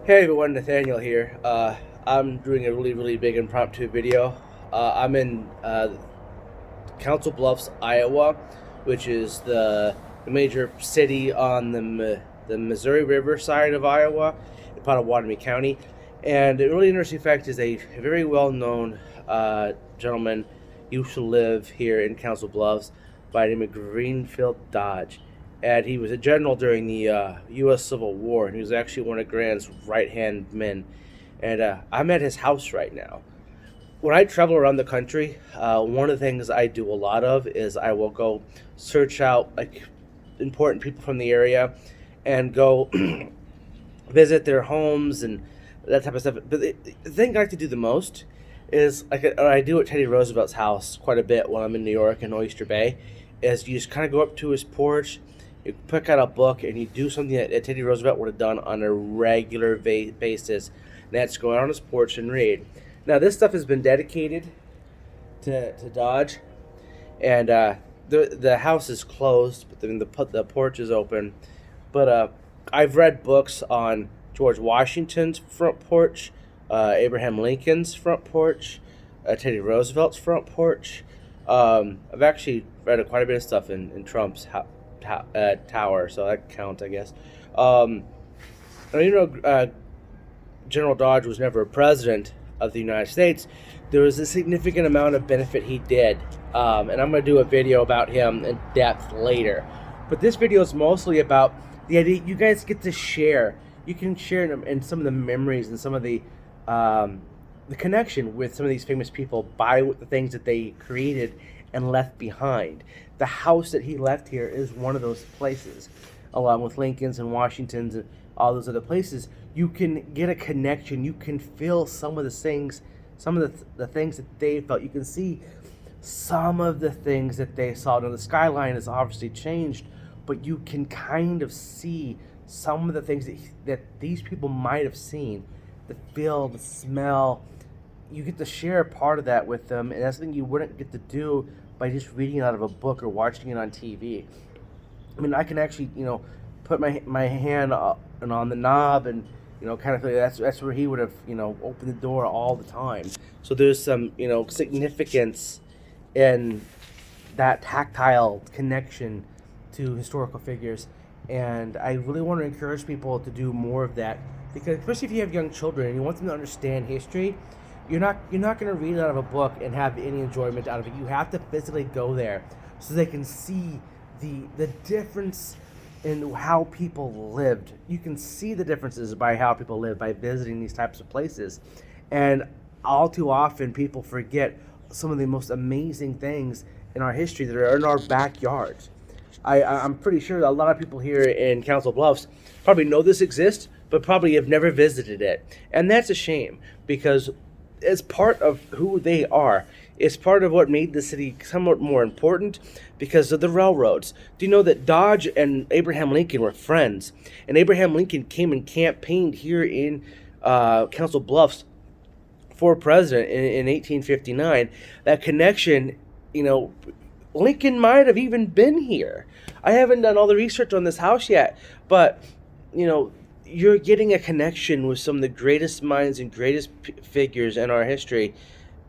Hey everyone, Nathaniel here. I'm doing a really big impromptu video. I'm in Council Bluffs, Iowa, which is the major city on the Missouri River side of Iowa, in Pottawatomie County. And a really interesting fact is a very well known gentleman used to live here in Council Bluffs by the name of Greenfield Dodge. And he was a general during the U.S. Civil War, and he was actually one of Grant's right hand men. And I'm at his house right now. When I travel around the country, one of the things I do a lot of is I will go search out like important people from the area and go visit their homes and that type of stuff. But the thing I like to do the most is like I do at Teddy Roosevelt's house quite a bit when I'm in New York and Oyster Bay. Is you just kind of go up to his porch, you pick out a book, and you do something that Teddy Roosevelt would have done on a regular basis. And that's go out on his porch and read. Now this stuff has been dedicated to Dodge, and the house is closed, but then the porch is open. But I've read books on George Washington's front porch, Abraham Lincoln's front porch, Teddy Roosevelt's front porch. I've actually read quite a bit of stuff in Trump's tower, so that counts, I guess. Um, General Dodge was never a president of the United States. There was a significant amount of benefit he did, and I'm going to do a video about him in depth later. But this video is mostly about the idea you guys get to share. You can share in some of the memories and some of the connection with some of these famous people by the things that they created and left behind. The house that he left here is one of those places, along with Lincoln's and Washington's and all those other places. You can get a connection. You can feel some of the things, the things that they felt. You can see some of the things that they saw. Now the skyline has obviously changed, but you can kind of see some of the things that these people might have seen, the feel, the smell. You get to share a part of that with them, and that's something you wouldn't get to do by just reading it out of a book or watching it on TV. I mean, I can actually, put my hand on the knob and, kind of feel that's where he would have, opened the door all the time. So there's some, significance in that tactile connection to historical figures. And I really want to encourage people to do more of that, because especially if you have young children and you want them to understand history, you're not going to read it out of a book and have any enjoyment out of it. You have to physically go there so they can see the difference in how people lived. You can see the differences by how people live by visiting these types of places. And all too often people forget some of the most amazing things in our history that are in our backyards. I'm pretty sure that a lot of people here in Council Bluffs probably know this exists, but probably have never visited it. And that's a shame, because it's part of who they are. It's part of what made the city somewhat more important because of the railroads. Do you know that Dodge and Abraham Lincoln were friends? And Abraham Lincoln came and campaigned here in Council Bluffs for president in 1859. That connection, Lincoln might have even been here. I haven't done all the research on this house yet, but, you're getting a connection with some of the greatest minds and greatest figures in our history,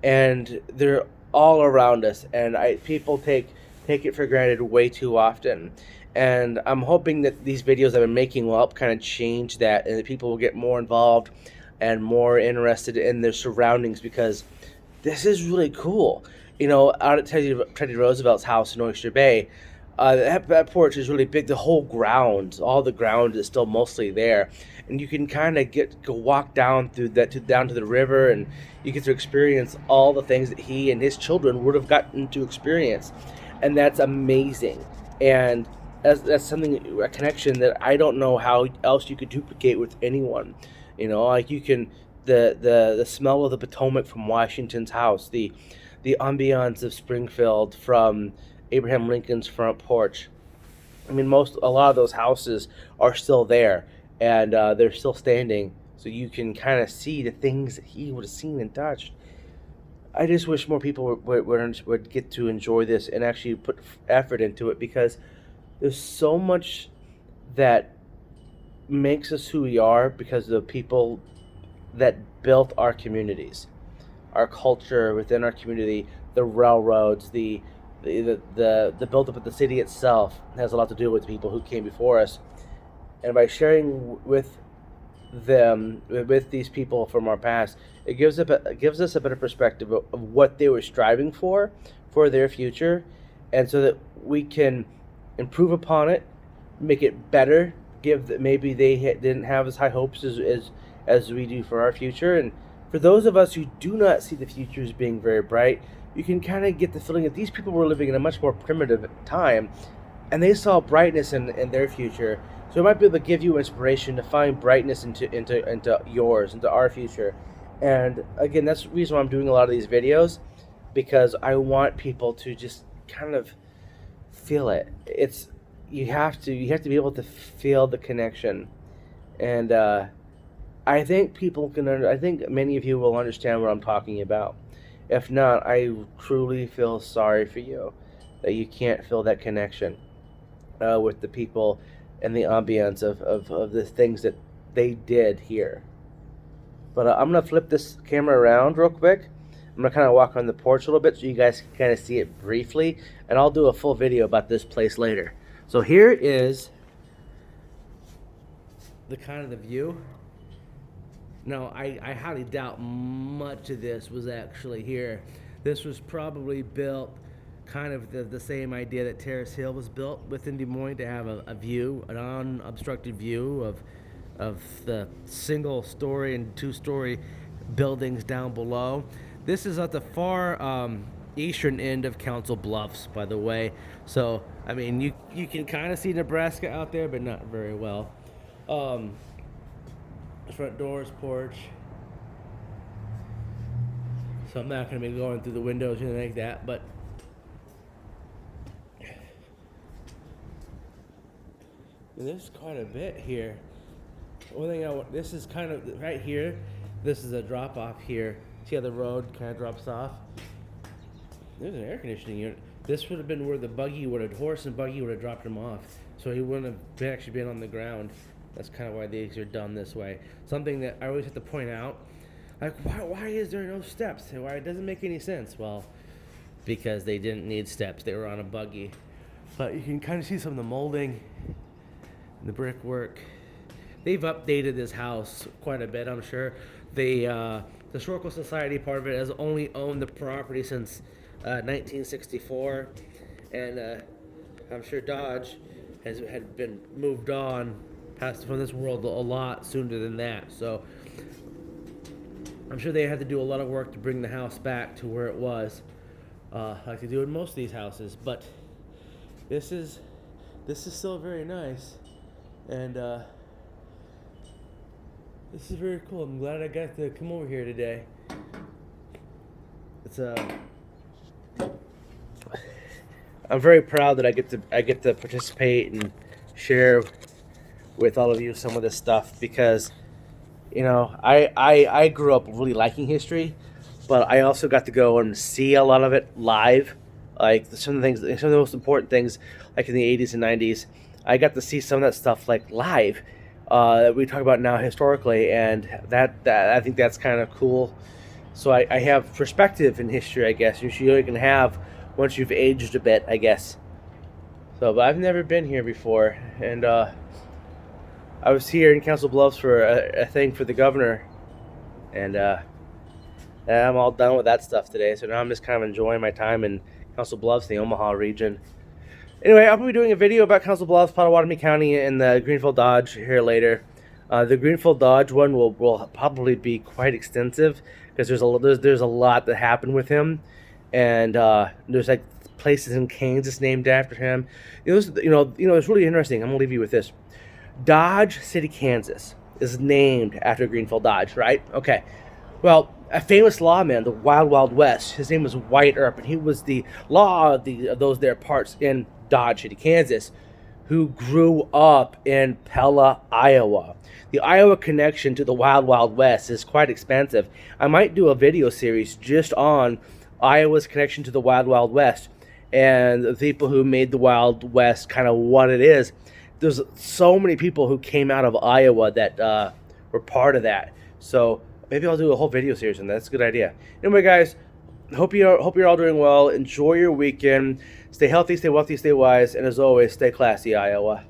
and they're all around us. And people take it for granted way too often. And I'm hoping that these videos I've been making will help kind of change that, and that people will get more involved and more interested in their surroundings, because this is really cool. Out at Teddy Roosevelt's house in Oyster Bay, that porch is really big. The whole ground, all the ground is still mostly there, and you can kind of go walk down through that down to the river, and you get to experience all the things that he and his children would have gotten to experience, and that's amazing. And that's something, a connection that I don't know how else you could duplicate with anyone. Like you can the smell of the Potomac from Washington's house, the ambiance of Springfield from Abraham Lincoln's front porch. I mean, a lot of those houses are still there, and they're still standing, so you can kind of see the things that he would have seen and touched. I just wish more people would get to enjoy this and actually put effort into it, because there's so much that makes us who we are because of the people that built our communities, our culture within our community, the railroads, the buildup of the city itself has a lot to do with people who came before us. And by sharing with them, with these people from our past, it gives us a better perspective of what they were striving for their future, and so that we can improve upon it, make it better. Maybe they didn't have as high hopes as we do for our future, and for those of us who do not see the future as being very bright, you can kind of get the feeling that these people were living in a much more primitive time, and they saw brightness in their future. So it might be able to give you inspiration to find brightness into yours, into our future. And again, that's the reason why I'm doing a lot of these videos, because I want people to just kind of feel it. You have to be able to feel the connection, and I think I think many of you will understand what I'm talking about. If not, I truly feel sorry for you that you can't feel that connection with the people and the ambience of the things that they did here. But I'm going to flip this camera around real quick. I'm going to kind of walk on the porch a little bit so you guys can kind of see it briefly. And I'll do a full video about this place later. So here is the kind of the view. Now, I highly doubt much of this was actually here. This was probably built kind of the same idea that Terrace Hill was built within Des Moines, to have a view, an unobstructed view of the single story and two-story buildings down below. This is at the far eastern end of Council Bluffs, by the way. So, I mean, you can kind of see Nebraska out there, but not very well. Front doors, porch. So I'm not going to be going through the windows or anything like that, but there's quite a bit here. One thing this is kind of right here. This is a drop off here. See how the road kind of drops off? There's an air conditioning unit. This would have been where the horse and buggy would have dropped him off, so he wouldn't have actually been on the ground. That's kind of why these are done this way. Something that I always have to point out, like, why is there no steps? Why? It doesn't make any sense. Well, because they didn't need steps. They were on a buggy. But you can kind of see some of the molding and the brickwork. They've updated this house quite a bit, I'm sure. The Historical Society part of it has only owned the property since 1964. And I'm sure Dodge had been moved on, passed from this world a lot sooner than that. So I'm sure they had to do a lot of work to bring the house back to where it was, like they do in most of these houses. But this is still very nice, and this is very cool. I'm glad I got to come over here today. I'm very proud that I get to participate and share with all of you some of this stuff, because I grew up really liking history, but I also got to go and see a lot of it live. Like some of the most important things, like in the 80s and 90s, I got to see some of that stuff like live that we talk about now historically, and that I think that's kind of cool. So I have perspective in history, I guess. You can have once you've aged a bit, I guess. So, but I've never been here before, and I was here in Council Bluffs for a thing for the governor, and I'm all done with that stuff today. So now I'm just kind of enjoying my time in Council Bluffs, the Omaha region. Anyway, I'll be doing a video about Council Bluffs, Potawatomi County, and the Greenfield Dodge here later. The Greenfield Dodge one will probably be quite extensive, because there's a lot that happened with him, and there's like places in Kansas named after him. It's really interesting. I'm gonna leave you with this. Dodge City, Kansas is named after Greenfield Dodge, right? Okay. Well, a famous lawman, the Wild Wild West, his name was Wyatt Earp, and he was the law of those there parts in Dodge City, Kansas, who grew up in Pella, Iowa. The Iowa connection to the Wild Wild West is quite expansive. I might do a video series just on Iowa's connection to the Wild Wild West and the people who made the Wild West kind of what it is. there's so many people who came out of Iowa that were part of that. So maybe I'll do a whole video series on that. That's a good idea. Anyway, guys, hope you're all doing well. Enjoy your weekend. Stay healthy, stay wealthy, stay wise, and as always, stay classy, Iowa.